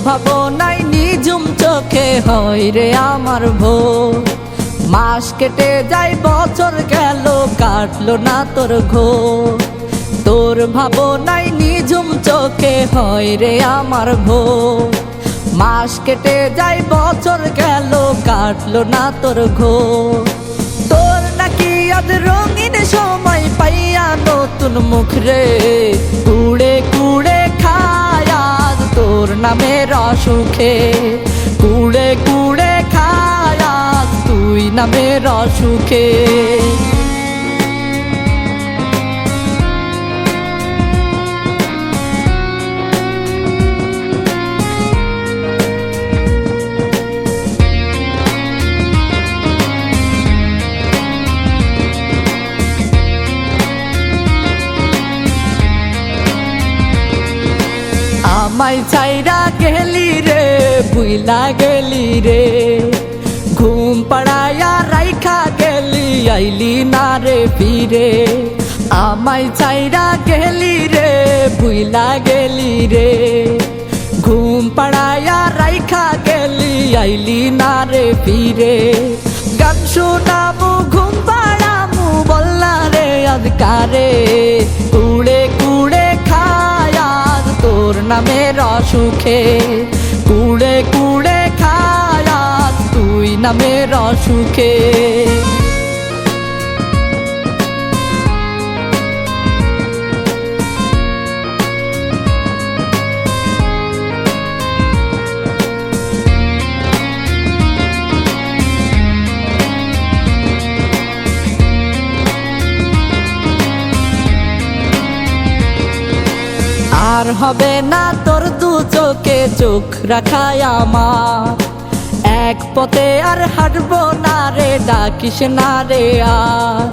ভাবনায় নিঝুম চোখে হয় রে আমার ভোর। মাস কেটে যায় বছর গেল কাটলো না তোর ঘোর। তোর ভাবনায় নিঝুম চোখে হয় রে আমার ভোর। মাস কেটে যায় বছর গেল কাটলো না তোর ঘোর। তোর নাকি আজ রঙিন সময় পাইয়া নতুন মুখ রে, কুড়ে কুড়ে খায় আজ তোর নামের অসুখে। কুড়ে কুড়ে খায় আজ তুই নামের অসুখে। আমায় চাইরা গেলি রে, বুইলা গেলি রে, ঘুম পাড়ায়া রাইখা গেলি আইলি না রে ফিরে। আমায় চাইরা গেলি রে, বুইলা গেলি রে, ঘুম পাড়ায়া রাইখা গেলি আইলি না রে ফিরে। গান শোনামু ঘুম পাড়ামু বললা রে আজ কারে, কুড়ে কুড়ে খায় আজ তোর নামের অসুখে। কুড়ে কুড়ে খায় আজ তুই নামের অসুখে। আর হবে না তোর দু চোখে চোখ রাখায় আমার, এক পথে আর হাঁটবো না রে ডাকিস না রে আর।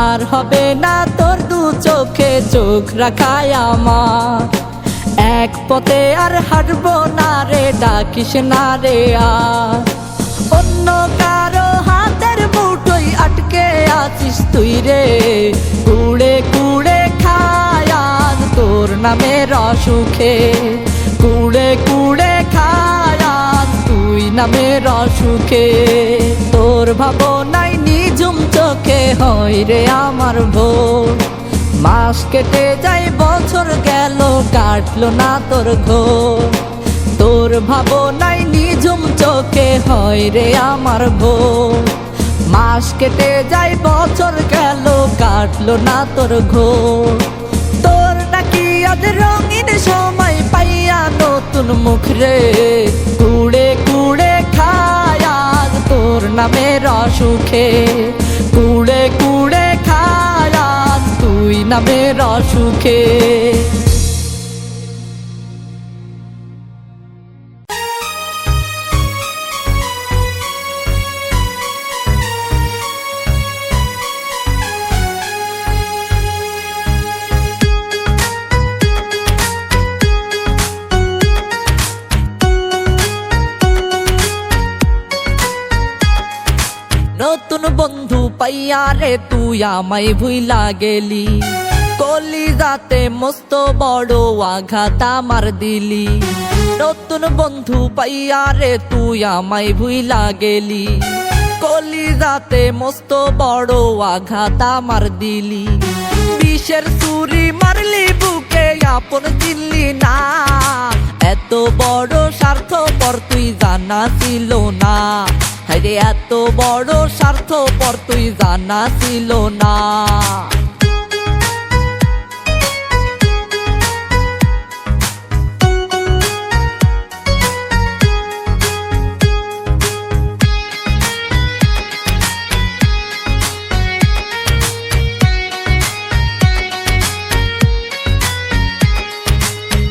আর হবে না তোর দু চোখে চোখ রাখায় আমার, এক পথে আর হাঁটবো না রে ডাকিস না রে আর। অন্য কারো হাতের মুঠোয় আটকে আছিস তুই রে, কুড়ে কুড়ে খায় আজ তোর নামের অসুখে। কুড়ে কুড়ে খায় আজ তুই নামের অসুখে। তোর ভাবনায় নিঝুম চোখে হয় রে আমার ভোর। মাস কেটে যায় বছর গেল কাটলো না তোর ঘোর। তোর ভাবনায় নিঝুম চোখে হয় রে আমার ভোর। মাস কেটে যায় বছর গেল কাটলো না তোর ঘোর। তোর নাকি আজ রঙিন সময় পাইয়া নতুন মুখ রে, কুড়ে কুড়ে খায় আজ তোর নামের অসুখে। কুড়ে কুড়ে খায় আজ তুই নামের অসুখে। নতুন বন্ধু পাইয়া রে তুই আমায় ভুইলা গেলি, কলিজাতে মস্ত বড় আঘাত আমার দিলি। নতুন বন্ধু পাইয়া রে তুই আমায় ভুইলা গেলি, কলিজাতে মস্ত বড় আঘাত আমার দিলি। বিষের ছুরি মারলি বুকে আপন চিনলি না, এত বড় স্বার্থপর তুই জানা ছিল না। হায়রে এত বড় স্বার্থপর তুই জানা ছিল না।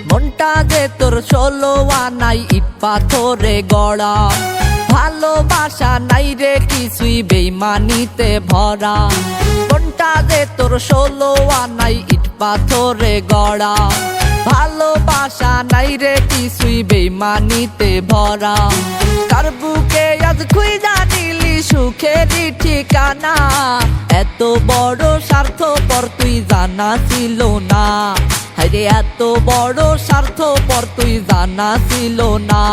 মনটা যে তোর 16 আনাই ইট পাথরে গড়া, ভালোবাসা নাই রে কিছুই বেইমানিতে ভরা। মনটা যে তোর 16 আনাই ইট পাথরে গড়া, ভালোবাসা নাই রে কিছুই বেইমানিতে ভরা। কার বুকে আজ খুঁজা নিলি সুখেরই ঠিকানা, এত বড় স্বার্থপর তুই জানা ছিল না। আরে এত বড় স্বার্থপর তুই জানা ছিল না।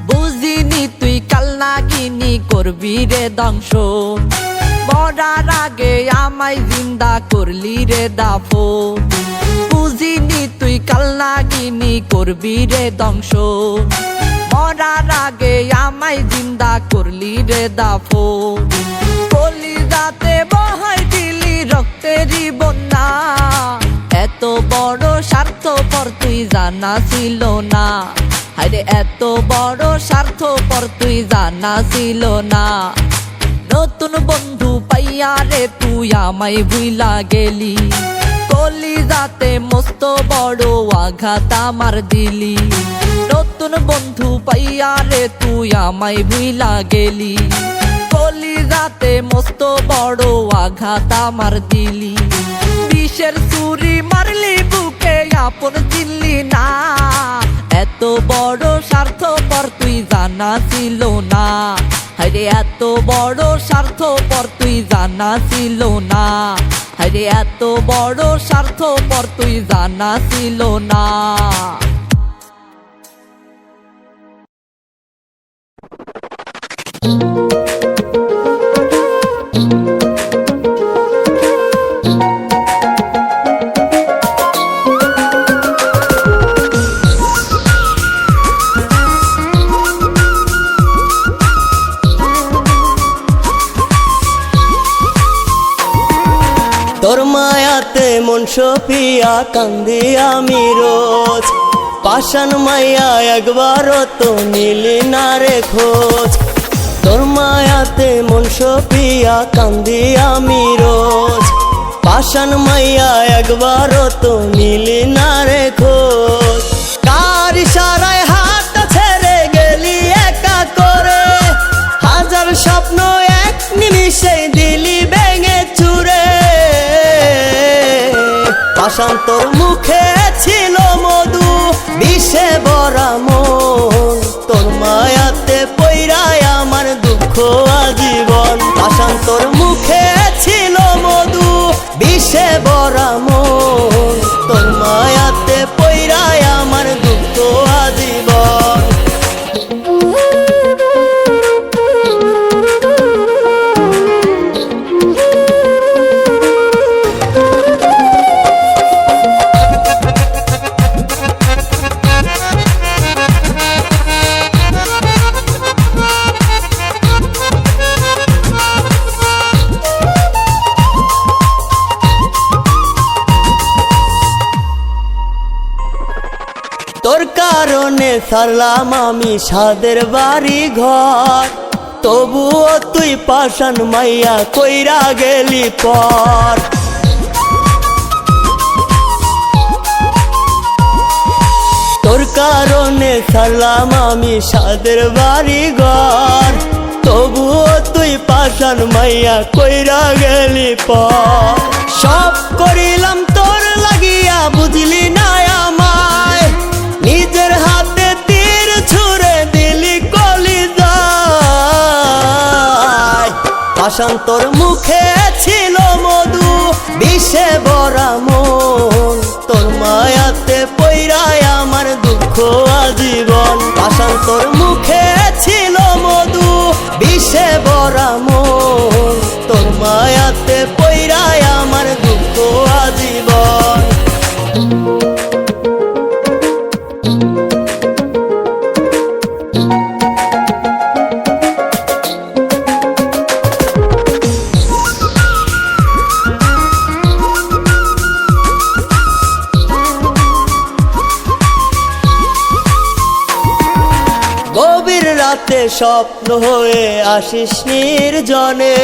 বুঝিনি তুই কাল নাগিনী করবি রে ধ্বংস, মরার আগে আমায় জিন্দা করলি রে দাফন। বুঝিনি তুই কাল নাগিনী করবি রে ধ্বংস, মরার আগে আমায় জিন্দা করলি রে দাফন। কলিজাতে বহাই দিলি রক্তেরই বন্যা, এত বড় স্বার্থপর তুই জানা ছিল না। আরে এত বড় স্বার্থপর তুই জানা ছিল না। নতুন বন্ধু পাইয়া রে তুই আমায় ভুইলা গেলি, কলিজাতে মস্ত বড় আঘাত আমার দিলি। নতুন বন্ধু পাইয়া রে তুই আমায় ভুইলা গেলি, কলিজাতে মস্ত বড় আঘাত আমার দিলি। বিষের ছুরি মারলি বুকে আপন চিনলি না, এত বড় স্বার্থপর তুই জানা ছিল না। আরে এত বড় স্বার্থপর তুই জানা ছিল না। আরে এত বড় স্বার্থপর তুই জানা ছিল না। তোর মায়াতে মন সপিয়া কান্দি আমি রোজ, পাষাণ মাইয়া একবারও তো নিলি না রে খোঁজ। তোর মায়াতে মন সপিয়া কান্দি আমি রোজ, পাষাণ মাইয়া একবারও তো নিলি না রে খোঁজ। কার ইশারায় হাত ছেড়ে গেলি একা করে, হাজার স্বপ্ন এক নিমিষে দিলি ভেঙে চুরে। পাষাণ তোর মুখে ছিল মধু, বিষে ভরা মন, তোর মায়াতে পইরায় আমার দুঃখ আজীবন। পাষাণ তোর মুখে ছিল মধু, বিষে ভরা মন, তোর মায়াতে পইরায় আমার দুঃখ আজীবন। তোর কারণে ছাড়লাম আমি সাদের বাড়ি ঘর, তবুও তুই পাষাণ মাইয়া কইরা গেলি পর। তোর কারণে ছাড়লাম আমি সাদের বাড়ি ঘর, তবুও তুই পাষাণ মাইয়া কইরা গেলি পর। সব করিলাম তোর লাগিয়া বুঝলি না আমায়, নিজের হাতে তীর ছুঁড়ে দিলি কলিজায়। পাষাণ তোর মুখে ছিল মধু, বিষে ভরা মন, তোর মায়াতে পইরায় আমার দুঃখ আজীবন। পাষাণ তোর মুখে ছিল মধু, বিষে ভরা মন, তোর মায়াতে পইরায় আমার দুঃখ আজীবন। গভীর রাতে স্বপ্ন হয়ে আসিস নির্জনে,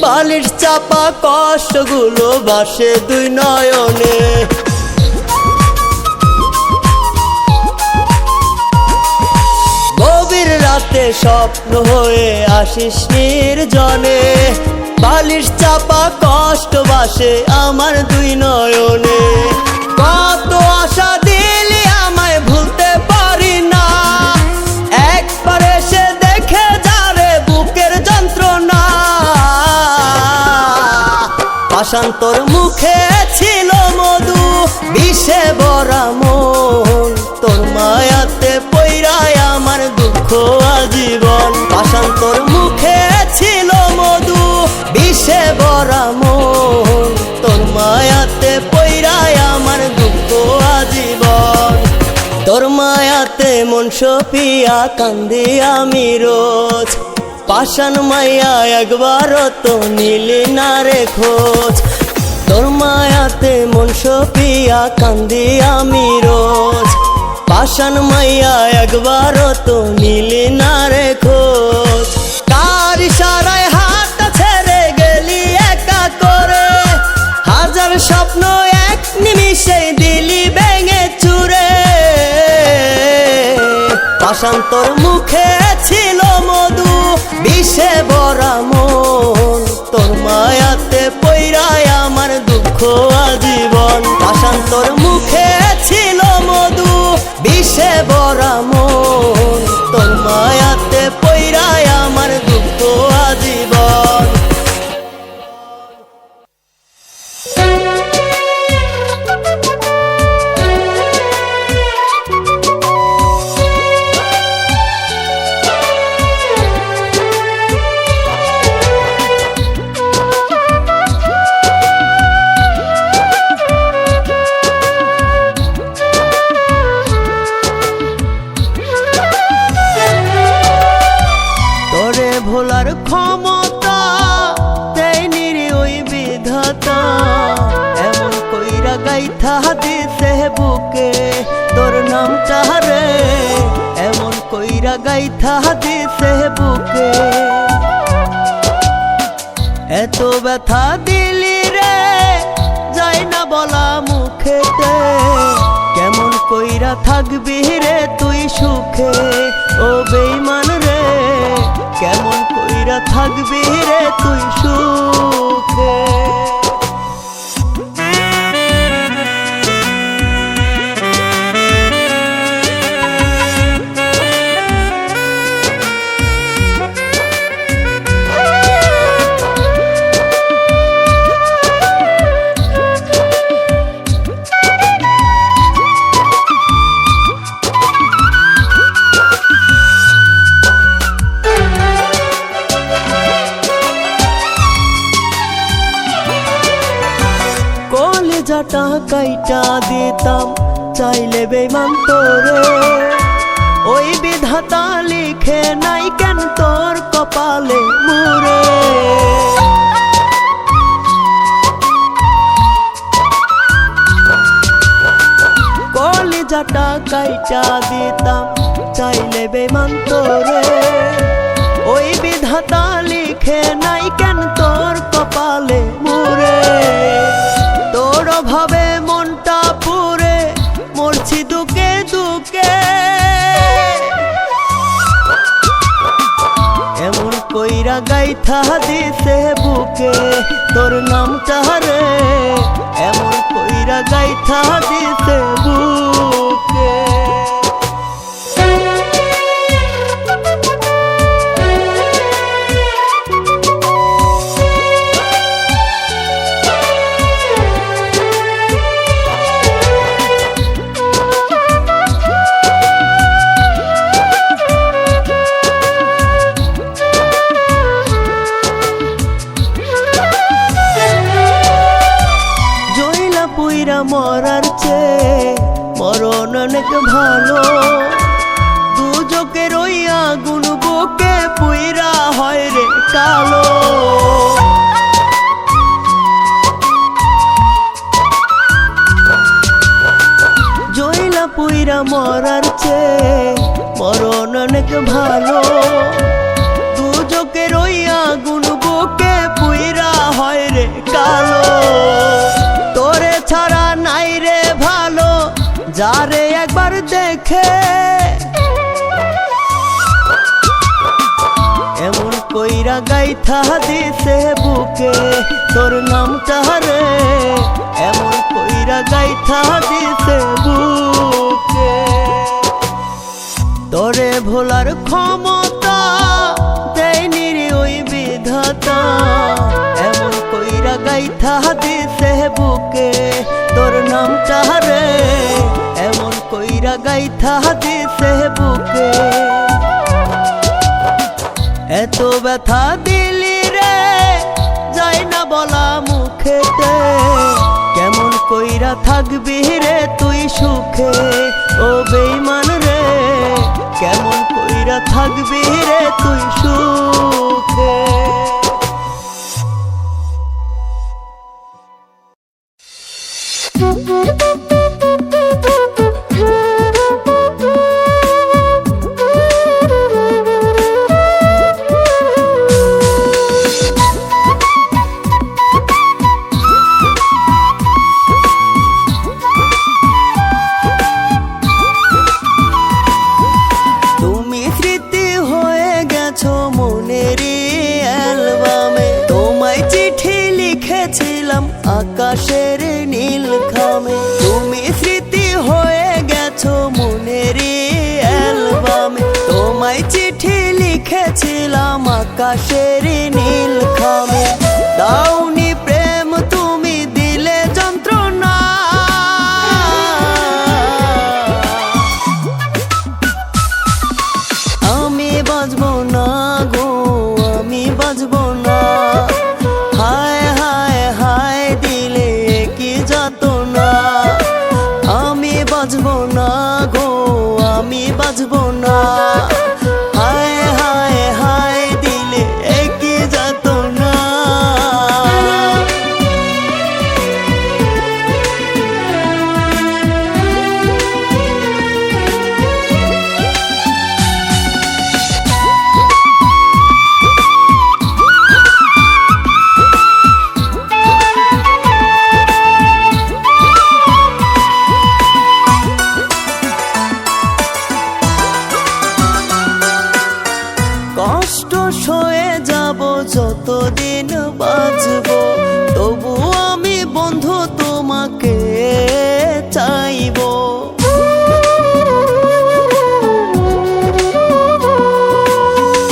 বালির চাপা কষ্টগুলো বাসে দুই নয়নে। গভীর রাতে স্বপ্ন হয়ে আসিস নির্জনে, বালিশ চাপা কষ্ট বাসে আমার দুই নয়নে। কত আশা দিলি আমায় ভুলতে পারি না, একবার এসে দেখে যারে বুকের যন্ত্রণা। পাষাণ তোর মুখে ছিল মধু, বিষে ভরা মন, তোর মায়াতে পইরায় আমার দুঃখ আজীবন। পাষাণ তোর মুখে ছিল মধু, বিষে ভরা মন, তোর মায়াতে পইরায় আমার দুঃখ আজীবন। তোর মায়াতে মন সপিয়া কান্দি আমি রোজ, পাষাণ মাইয়া একবারও তো নিলি না রে খোঁজ। তোর মায়াতে মন সপিয়া কান্দি আমি রোজ, পাষাণ মাইয়া একবারও তো নিলি না রে খোঁজ। কার ইশারায় হাতটা ছেড়ে গেলি একা করে, হাজার স্বপ্ন এক নিমিষে দিলি ভেঙে চুরে। পাষাণ তোর মুখে ছিল মধু, বিষে ভরা মন, তোর মায়াতে পইরায় আমার দুঃখ আজীবন। পাষাণ তোর মুখে ছিল মধু, বিষে ভরা মন, তোর মায়াতে পইরায় আমার দুঃখ আজীবন। ভোলার ক্ষমতা দেয়নি রে ওই বিধাতা, এমন কইরা গাইথা দিছে বুকে তোর নামটা রে, এমন কইরা গাইথা দিছে বুকে। এত ব্যথা দিলি রে যায় না বলা মুখেতে, কেমন কইরা থাকবি রে তুই সুখে ও বেঈমান রে, কেমন কইরা থাকবি রে তুই সুখে। কলিজাটা কাইটা দিতাম চাইলে বেঈমান তোরে, ওই বিধাতা লিখে নাই কেন তোর কপালে মুরে। কলিজাটা কাইটা দিতাম চাইলে বেঈমান তোরে, ওই বিধাতা লিখে নাই কেন তোর কপালে মুরে। তোর অভাবে মনটা পুরে মরছি দুকে দুকে, এমন কইরা গাইথা দিছে বুকে তোর নামটা রে, এমন কইরা গাইথা দিছে বুকে। মরার চেয়ে মরণ অনেক ভালো, দুজকের ওই আগুন বুকে পুইরা হয় রে কালো। জইলা পুইরা মরার চেয়ে মরণ অনেক ভালো, দুজকের ওই আগুন বুকে পুইরা হয় রে কালো। তোরে ছাড়া নাই রে ভালো, যারে একবার দেখে গাইথা দিছে বুকে তোর নামটা রে, এমন কইরা গাইথা দিছে বুকে। তোরে ভোলার ক্ষমতা দেয়নি রে ওই বিধাতা, এমন কইরা গাইথা দিছে বুকে তোর নামটা রে, এমন কইরা গাইথা দিছে বুকে। এত ব্যথা দিলি রে যায় না বলা মুখেতে, কেমন কইরা থাকবি রে তুই সুখে ও বেঈমান রে, কেমন কইরা থাকবি রে তুই সুখে। আকাশের নীল খামে তুমি স্মৃতি হয়ে গেছো মনের অ্যালবামে, তোমায় চিঠি লিখেছিলাম আকাশের নীল খামে। দাওনি প্রেম তুমি দিলে যন্ত্রণা, আমি বাঁচবো না গো আমি বাঁচবো না, হায় হায় হায় দিলে কি যাতনা, আমি বাঁচবো না গো আমি বাঁচবো না, হায় হায় হায় দিলে কি যাতনা। কষ্ট সয়ে যাব যতদিন বাঁচবো, তবু আমি বন্ধু তোমাকে চাইবো।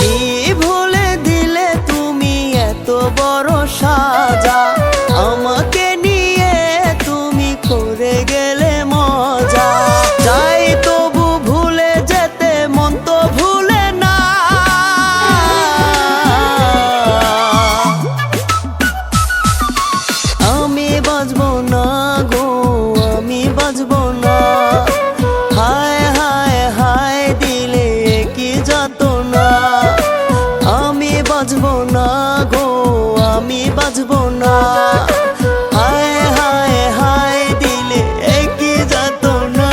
কি ভুলে দিলে তুমি এত বড় সাজা, আমাকে নিয়ে তুমি করে গেলে মজা, চাই তবু ভুলে যেতে মন তো ভুলে না, আমি বাঁচবো না গো আমি বাঁচবো না, হায় হায় হায় দিলে কি যাতনা, আমি বাঁচবো না গো আমি বাঁচবো না, হায় হায় হায় দিলে কি যাতনা।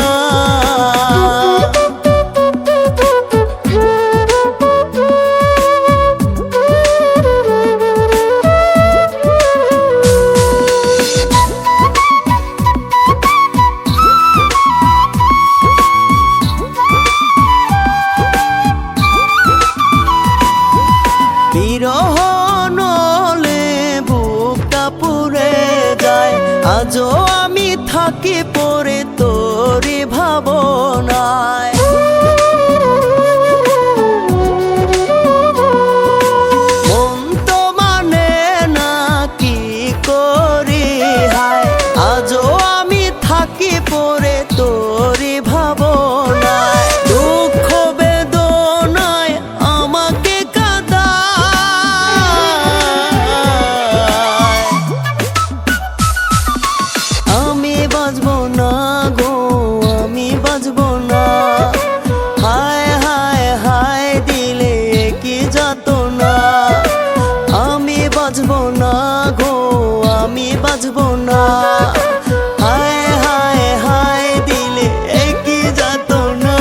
বিরহ নলে বুকটা পুড়ে যায়, আজও আমি থাকি পড়ে তোরি ভাবনায়, মন তো মানে না কি করি হায়, আজও আমি থাকি পড়ে তোরি ভাবনায়, দুঃখ বেদনায় আমাকে কাঁদায়, আমি বাঁচবো না গো আমি বাঁচবো না, হায় হায় হায় দিলে কি যাতনা, আমি বাঁচবো না গো আমি বাঁচবো না, হায় হায় হায় দিলে কি যাতনা।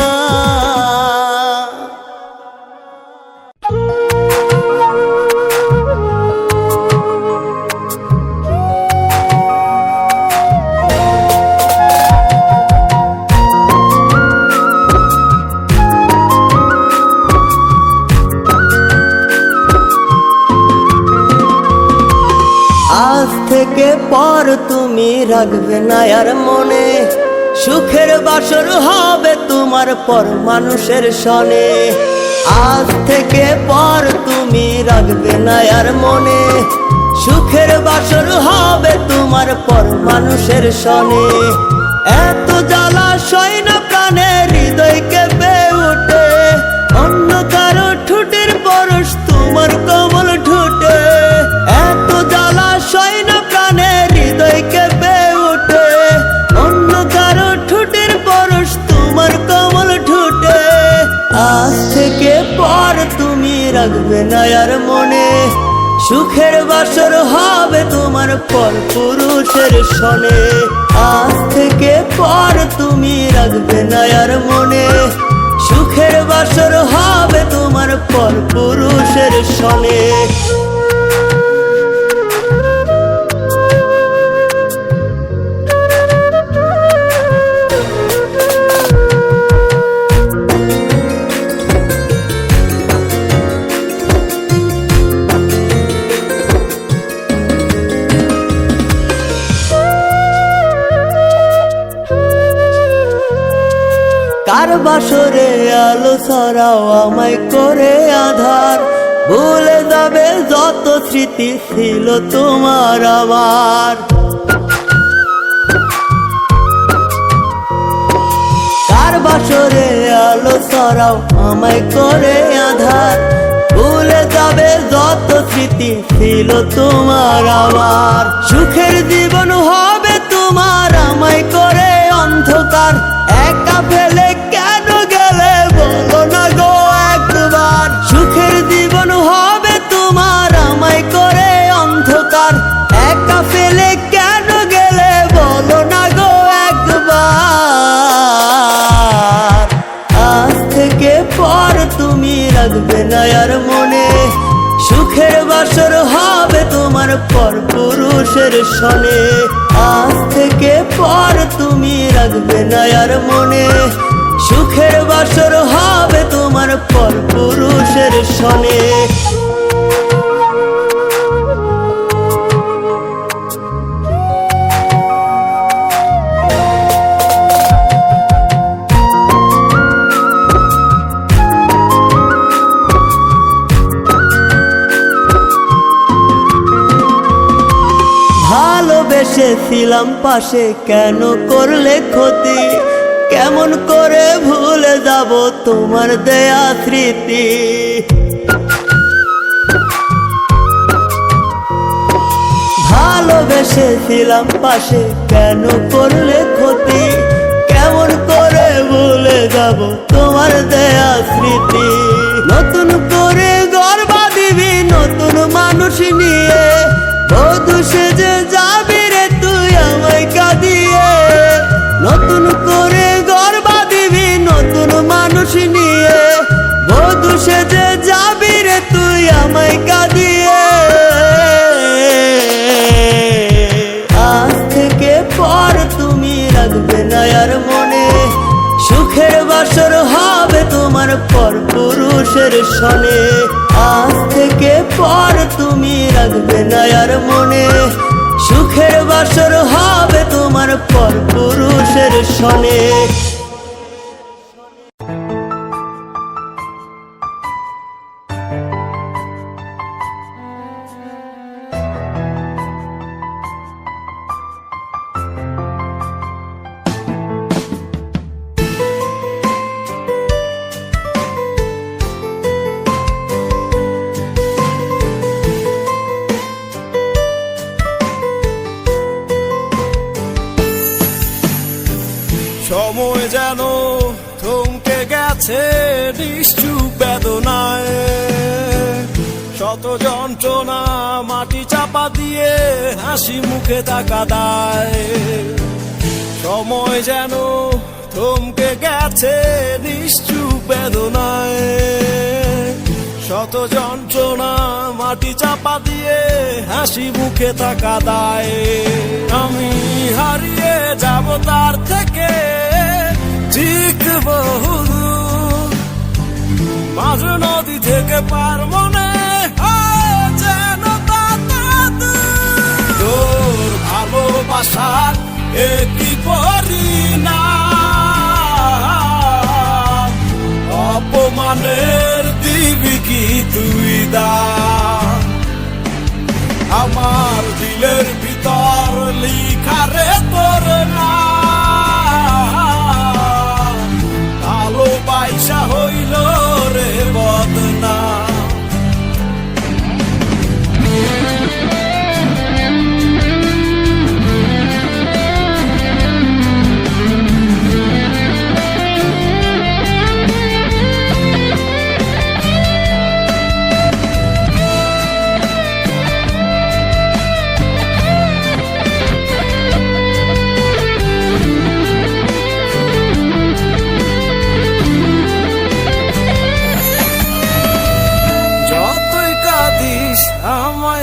পর তুমি রাখবে না আর মনে, সুখের বাসর হবে তোমার পর মানুষের সনে। আজ থেকে পর তুমি রাখবে না আর মনে, সুখের বাসর হবে তোমার পর মানুষের সনে। এত জ্বালা সয় না প্রাণে, হৃদয় কেঁপে উঠে, অন্য কারো ঠোঁটের পরশ তোমার কোমল ঠোঁটে। এত জ্বালা সয় না প্রাণে, হৃদয় কেঁপে উঠে, অন্য কারো ঠোঁটের পরশ তোমার কোমল ঠোঁটে। আজ থেকে পর তুমি রাখবে না আর মনে, সুখের বাসর হবে তোমার পর পুরুষের সনে। আজ থেকে পর তুমি রাখবে না আর মনে, সুখের বাসর হবে তোমার পর পুরুষের সনে। কার বাসরে আলো ছড়াও আমায় করে আধার, ভুলে যাবে যত স্মৃতি ছিল তোমার আমার। কার বাসরে আলো ছড়াও আমায় করে আধার, ভুলে যাবে যত স্মৃতি ছিল তোমার আমার। সুখের জীবন হবে তোমার আমায় করে অন্ধকার, একা ফেলে কেন গেলে বলো না গো একবার। সুখের জীবন হবে তোমার আমায় করে অন্ধকার, একা ফেলে কেন গেলে বলো না গো একবার। আজ থেকে পর তুমি রাখবে না আর মনে, সুখের বাসর হবে তোমার পর পুরুষের সনে। আজ থেকে পর তুমি রাখবে না আর মনে, সুখের বাসর হবে তোমার পর পুরুষের সনে। ভালোবেসেছিলাম পাশে কেন করলে ক্ষতি, কেমন করে ভুলে যাব তোমার দেয়া স্মৃতি। ভালোবেসেছিলাম পাশে কেন করলে ক্ষতি, কেমন করে ভুলে যাব তোমার দেয়া স্মৃতি। নতুন করে গর্ব দিবি নতুন মানুষ নিয়ে, বধূ সেজে যাবি রে তুই আমায় কাঁদিয়ে। নতুন করে গর্ব দিবি নতুন মানুষ নিয়ে, বধূ সেজে যাবি রে তুই আমায় কাঁদিয়ে। আজ থেকে পর তুমি রাখবে না আর মনে, সুখের বাসর হবে তোমার পর পুরুষের সনে। আজ থেকে পর তুমি রাখবে না আর মনে, সুখের বাসর হবে তোমার পর পুরুষের সনে। সময় যেন থমকে গেছে নিশ্চুপ বেদনায়, শত যন্ত্রণা মাটি চাপা দিয়ে হাসি মুখে তাকা দায়। সময় যেন থমকে গেছে নিশ্চুপ বেদনায়, শত যন্ত্রণা মাটি চাপা দিয়ে হাসি মুখে তাকা দায়। আমি হারিয়ে যাব তার থেকে ঠিক বহুদূর, মাঝ নদী থেকে পার মনে যেন তোর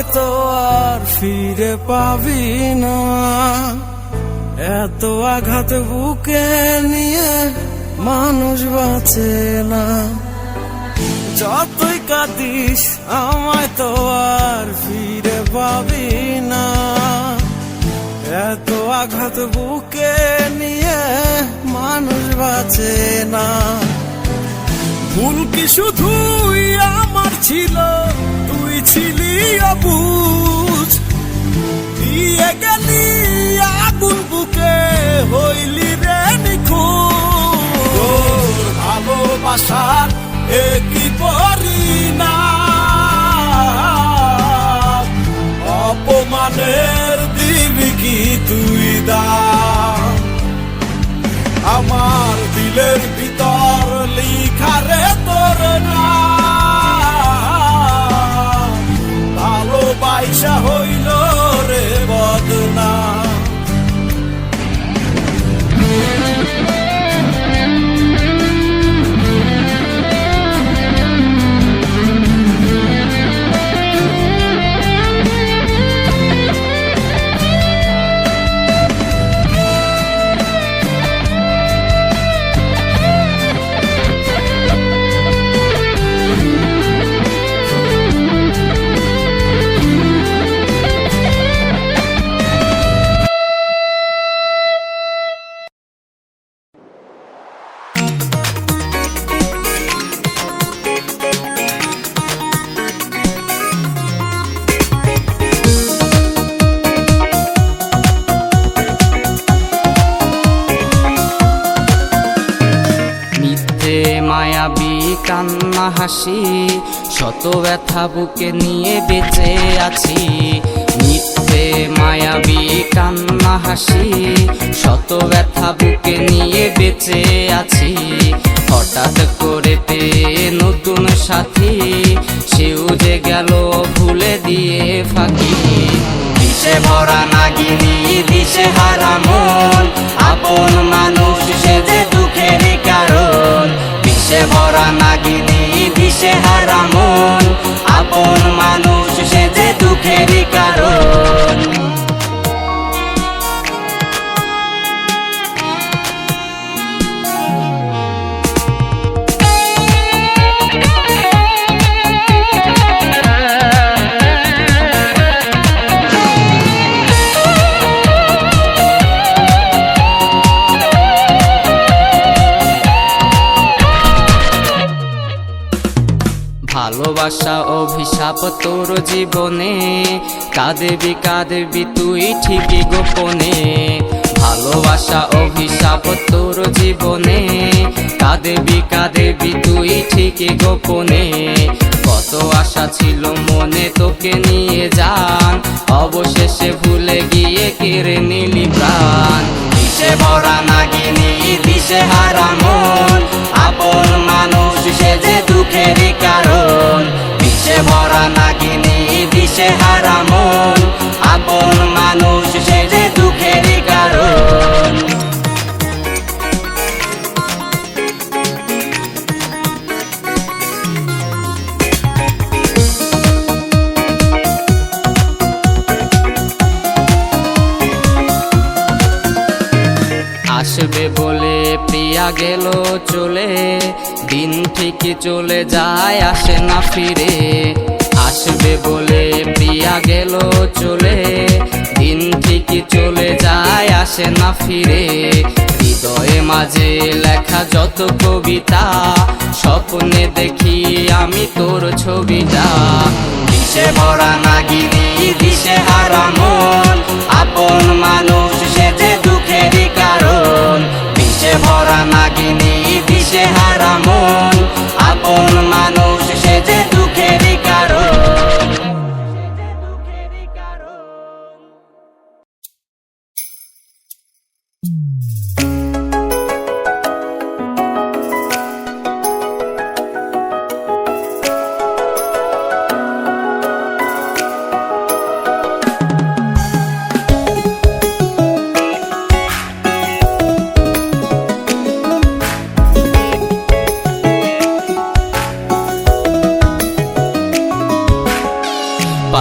আমায় তো আর ফিরে পাবি না। এত আঘাত বুকে নিয়ে মানুষ বাঁচে না। যতই কাঁদিস আমায় তো আর ফিরে পাবি না। এত আঘাত বুকে নিয়ে মানুষ বাঁচে না। ভুল কি শুধুই আমার ছিল, তুই ছিলি অবুঝ। দিয়ে গেলি আগুন বুকে, হইলি রে নিখুঁজ। ভালোবাসার একই পরিণাম, অপমানের দিবি কি তুই দাম? আমার দিলের ভিতর লিখা রে তোর নাম। ভালোবাসা হইল রে বদনাম। মায়াবী কান্না হাসি, শত ব্যথা বুকে নিয়ে বেঁচে আছি। মিথ্যে মায়াবী কান্না হাসি, শত ব্যথা বুকে নিয়ে বেঁচে আছি। হঠাৎ করে পেয়ে নতুন সাথী, সেও যে গেল ভুলে দিয়ে ফাঁকি। বিষে ভরা নাগিনী দিশে হারা মন, আপন মানুষ সে যে দুঃখেরই কারণ। বিষে ভরা নাগিনী দিশে হারা মন, আপন মানুষ সে যে দুঃখেরই কারণ। ভালোবাসা অভিশাপ তোর জীবনে, কাঁদবি কাঁদবি তুই ঠিকই গোপনে। ভালোবাসা অভিশাপ তোর জীবনে, কাঁদবি কাঁদবি তুই ঠিকই গোপনে। কত আশা ছিল মনে তোকে নিয়ে যান, অবশেষে ভুলে গিয়ে কেড়ে নিলি প্রাণ। দিশে ভরা নাগিনী দিশে হারা মন, আপন মানুষ সে যে দুঃখেরই কারণ। দিশে ভরা নাগিনী দিশে হারা মন, আপন মানুষ সে যে দুঃখেরই কারণ। আসবে বলে প্রিয়া গেল চলে, দিন ঠিকই চলে যায় আসে না ফিরে। আসবে বলে প্রিয়া গেল চলে, দিন ঠিকই চলে যায় আসে না ফিরে। হৃদয়ে মাঝে লেখা যত কবিতা, স্বপ্নে দেখি আমি তোর ছবিটা। দিশে ভরা নাগিনী দিশে হারা মন, আপন মানুষ সে যে দুঃখেরই কারণ। দিশে ভরা নাগিনী দিশে হারা মন, আপন মানুষ সে যে দুঃখেরই কারণ।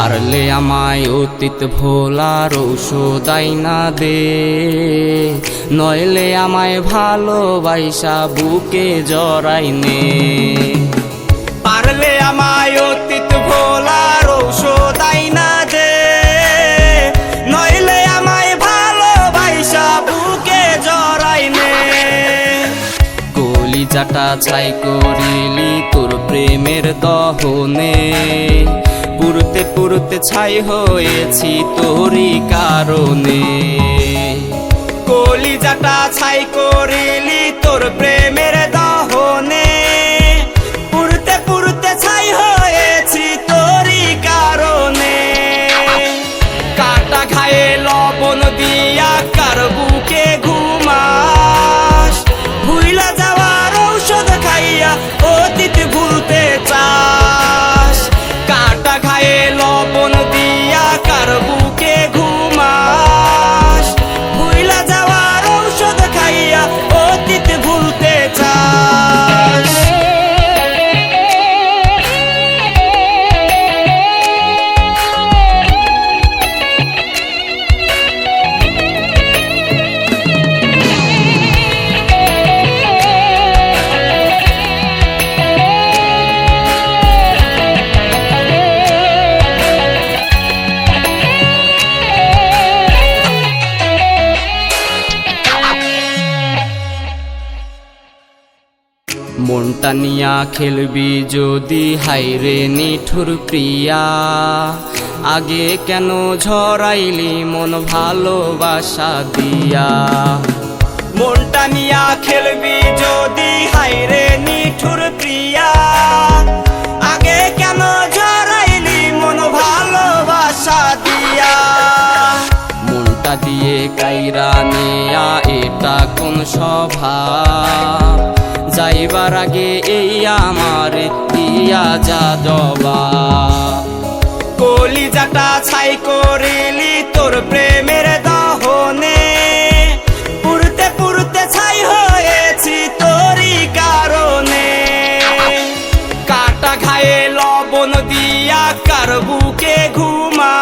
পারলে আমায় অতীত ভোলার ঔষধ আইনা দে, নইলে আমায় ভালোবাসা বুকে জড়াই নে। পারলে আমায় অতীত ভোলার ঔষধ আইনা দে, নইলে আমায় ভালোবাসা বুকে জড়াই নে। কলিজাটা ছাই করিলি তোর প্রেমের দহনে, পুরতে পুরতে ছাই হয়েছি তোরই কারণে। কলিজাটা ছাই করিলি তোর প্রেমের দহনে, পুরতে পুরতে ছাই হয়েছি তোরই কারণে। কাটা ঘায়ে লবণ দিয়া কার বুকে ঘুমাস, ভুইলা যাওয়ার ঔষধ খাইয়া অতীত ভুলতে চাস। কাটা ঘায়ে লবণ দিয়া কার বুকে ঘুমাস, ভুইলা যাওয়ার ঔষধ খাইয়া অতীত ভুলতে চাস। মনটা নিয়া খেলবি যদি হাইরে নিঠুর প্রিয়া, আগে কেন ঝরাইলি মন ভালোবাসা দিয়া। মনটা নিয়া খেলবি যদি হাইরে নিঠুর প্রিয়া, আগে কেন ঝরাইলি মন ভালোবাসা দিয়া। মনটা দিয়ে কাইরা নেয়া এটা কোন স্বভাব, যাইবার আগে এই আমার দিয়া যা জবাব। কলিজাটা ছাই করিলি তোর প্রেমের দহনে, পুরতে পুরতে ছাই হয়েছি তোরই কারণে। কাটা ঘায়ে লবণ দিয়া কার বুকে ঘুমা